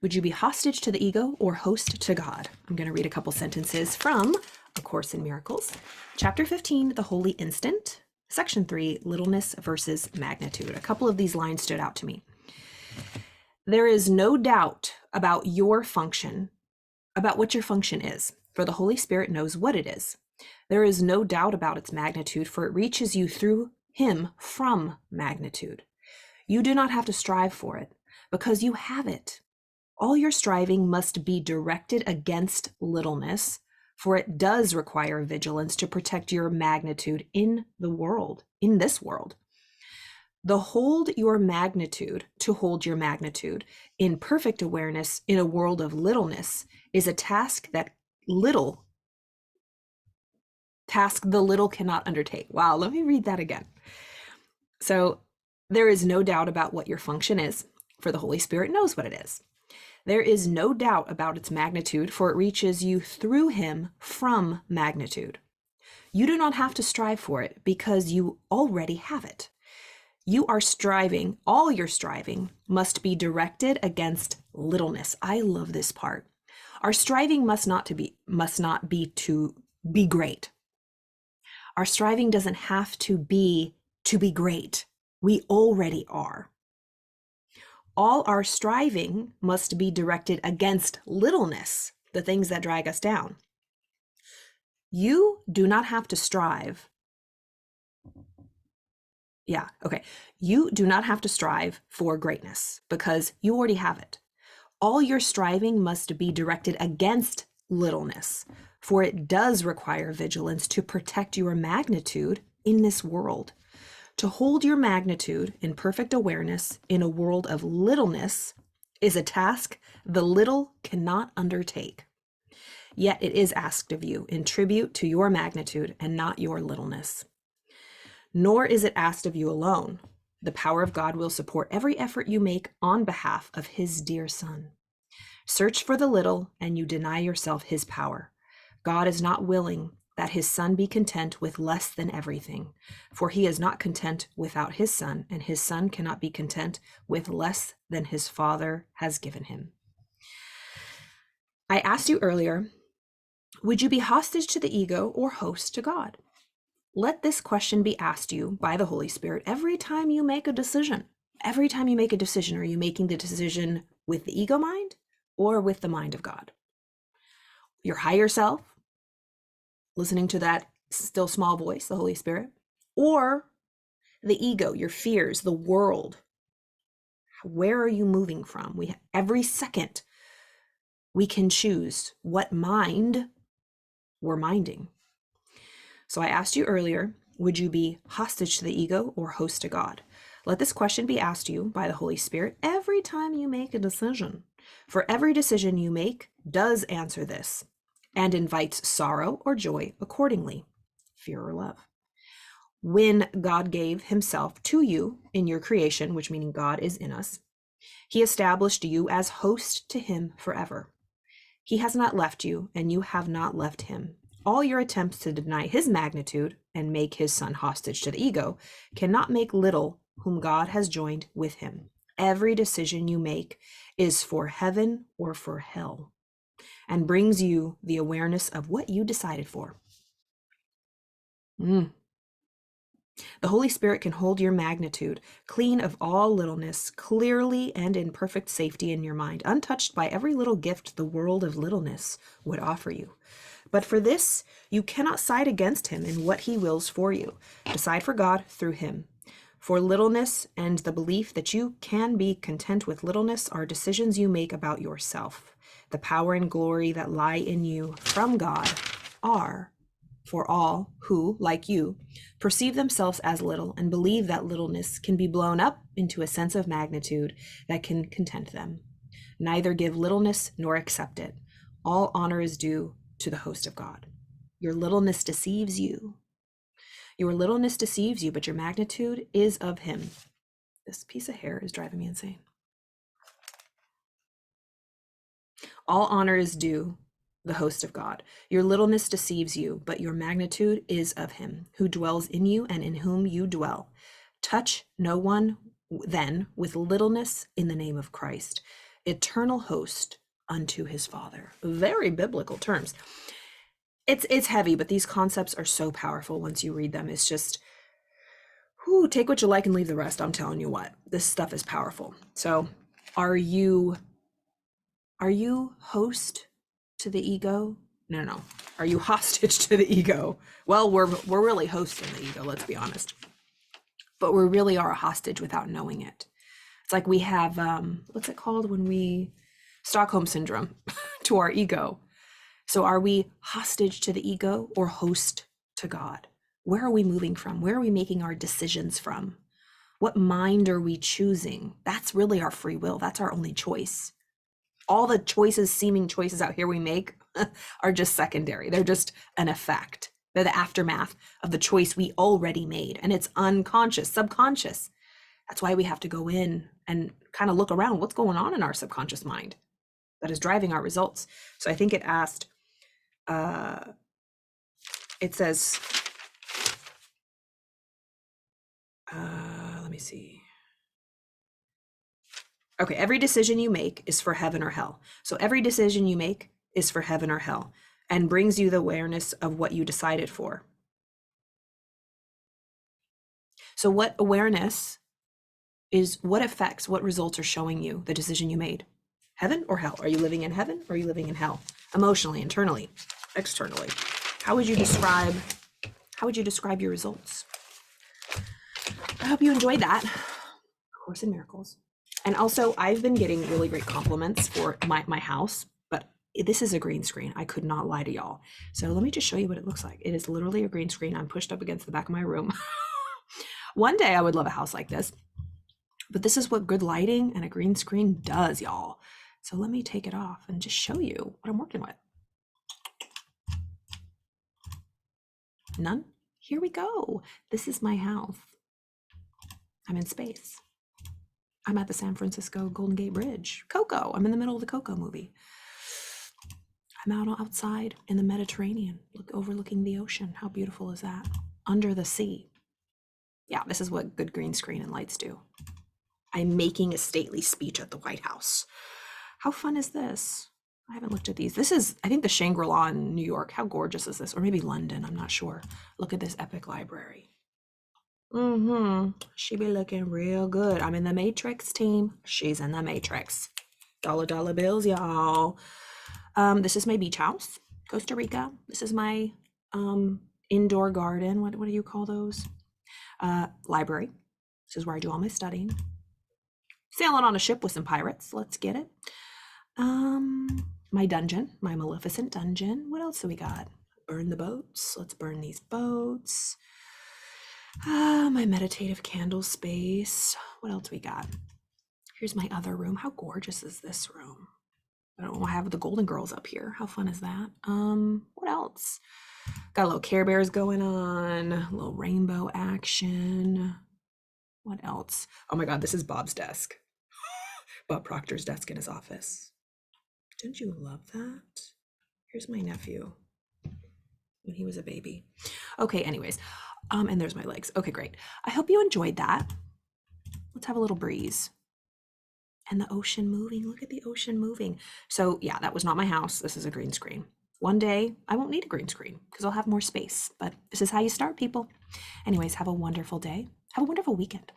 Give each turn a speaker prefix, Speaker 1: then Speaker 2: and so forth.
Speaker 1: Would you be hostage to the ego or host to God? I'm going to read a couple sentences from A Course in Miracles. Chapter 15, The Holy Instant. Section 3, Littleness versus Magnitude. A couple of these lines stood out to me. There is no doubt about your function, about what your function is, for the Holy Spirit knows what it is. There is no doubt about its magnitude, for it reaches you through Him from magnitude. You do not have to strive for it, because you have it. All your striving must be directed against littleness, for it does require vigilance to protect your magnitude in the world, in this world. To hold your magnitude in perfect awareness in a world of littleness is a task the little cannot undertake. Wow, let me read that again. So there is no doubt about what your function is, for the Holy Spirit knows what it is. There is no doubt about its magnitude, for it reaches you through Him from magnitude. You do not have to strive for it, because you already have it. You are striving, all your striving must be directed against littleness. I love this part. Our striving must not be to be great. Our striving doesn't have to be great. We already are. All our striving must be directed against littleness, the things that drag us down. You do not have to strive. You do not have to strive for greatness, because you already have it. All your striving must be directed against littleness, for it does require vigilance to protect your magnitude in this world. To hold your magnitude in perfect awareness in a world of littleness is a task the little cannot undertake. Yet it is asked of you in tribute to your magnitude and not your littleness. Nor is it asked of you alone. The power of God will support every effort you make on behalf of His dear Son. Search for the little and you deny yourself His power. God is not willing that His Son be content with less than everything, for He is not content without His Son, and His Son cannot be content with less than His Father has given Him. I asked you earlier, would you be hostage to the ego or host to God? Let this question be asked you by the Holy Spirit every time you make a decision. Every time you make a decision, are you making the decision with the ego mind or with the mind of God? Your higher self, listening to that still small voice, the Holy Spirit, or the ego, your fears, the world. Where are you moving from? Every second we can choose what mind we're minding. So I asked you earlier, would you be hostage to the ego or host to God? Let this question be asked you by the Holy Spirit every time you make a decision. For every decision you make does answer this and invites sorrow or joy accordingly, fear or love. When God gave Himself to you in your creation, which meaning God is in us, He established you as host to Him forever. He has not left you, and you have not left Him. All your attempts to deny His magnitude and make His Son hostage to the ego cannot make little whom God has joined with Him. Every decision you make is for heaven or for hell, and brings you the awareness of what you decided for. The Holy Spirit can hold your magnitude clean of all littleness, clearly and in perfect safety in your mind, untouched by every little gift the world of littleness would offer you. But for this, you cannot side against Him in what He wills for you. Decide for God through Him. For littleness and the belief that you can be content with littleness are decisions you make about yourself. The power and glory that lie in you from God are for all who, like you, perceive themselves as little and believe that littleness can be blown up into a sense of magnitude that can content them. Neither give littleness nor accept it. All honor is due to the host of God. Your littleness deceives you. Your littleness deceives you, but your magnitude is of Him. This piece of hair is driving me insane. All honor is due the host of God. Your littleness deceives you, but your magnitude is of Him, who dwells in you and in whom you dwell. Touch no one then with littleness in the name of Christ. eternal host unto his Father. Very biblical terms. It's heavy, but these concepts are so powerful once you read them. It's just, whew, take what you like and leave the rest. I'm telling you what, this stuff is powerful. So are you host to the ego? No. Are you hostage to the ego? Well, we're really hosting the ego, let's be honest. But we really are a hostage without knowing it. It's like we have, what's it called when we, Stockholm syndrome to our ego. So are we hostage to the ego or host to God? Where are we moving from? Where are we making our decisions from? What mind are we choosing? That's really our free will. That's our only choice. All the choices, seeming choices out here we make are just secondary. They're just an effect. They're the aftermath of the choice we already made. And it's unconscious, subconscious. That's why we have to go in and kind of look around what's going on in our subconscious mind that is driving our results. So I think it asked, it says, let me see. Okay, every decision you make is for heaven or hell. So every decision you make is for heaven or hell and brings you the awareness of what you decided for. So what awareness is, what effects, what results are showing you the decision you made? Heaven or hell? Are you living in heaven or are you living in hell? Emotionally, internally, externally. How would you describe your results? I hope you enjoyed that. Course in Miracles. And also, I've been getting really great compliments for my house, but this is a green screen. I could not lie to y'all. So let me just show you what it looks like. It is literally a green screen. I'm pushed up against the back of my room. One day I would love a house like this, but this is what good lighting and a green screen does, y'all. So let me take it off and just show you what I'm working with. None? Here we go. This is my house. I'm in space. I'm at the San Francisco Golden Gate Bridge. Coco. I'm in the middle of the Coco movie. I'm out outside in the Mediterranean, overlooking the ocean. How beautiful is that? Under the sea. Yeah, this is what good green screen and lights do. I'm making a stately speech at the White House. How fun is this? I haven't looked at these. This is, I think, the Shangri-La in New York. How gorgeous is this? Or maybe London, I'm not sure. Look at this epic library. She be looking real good. I'm in the Matrix team. She's in the Matrix. Dollar bills, y'all. This is my beach house, Costa Rica. This is my indoor garden. What do you call those? Library. This is where I do all my studying. Sailing on a ship with some pirates. Let's get it. My dungeon, my Maleficent dungeon. What else do we got? Burn the boats. Let's burn these boats. My meditative candle space. What else we got? Here's my other room. How gorgeous is this room? I don't have the Golden Girls up here. How fun is that? What else? Got a little Care Bears going on, a little rainbow action. What else? Oh my God, this is Bob's desk. Bob Proctor's desk in his office. Don't you love that? Here's my nephew when he was a baby. Okay, anyways. And there's my legs. Okay, great. I hope you enjoyed that. Let's have a little breeze. And the ocean moving. Look at the ocean moving. So yeah, that was not my house. This is a green screen. One day I won't need a green screen because I'll have more space, but this is how you start, people. Anyways, have a wonderful day. Have a wonderful weekend.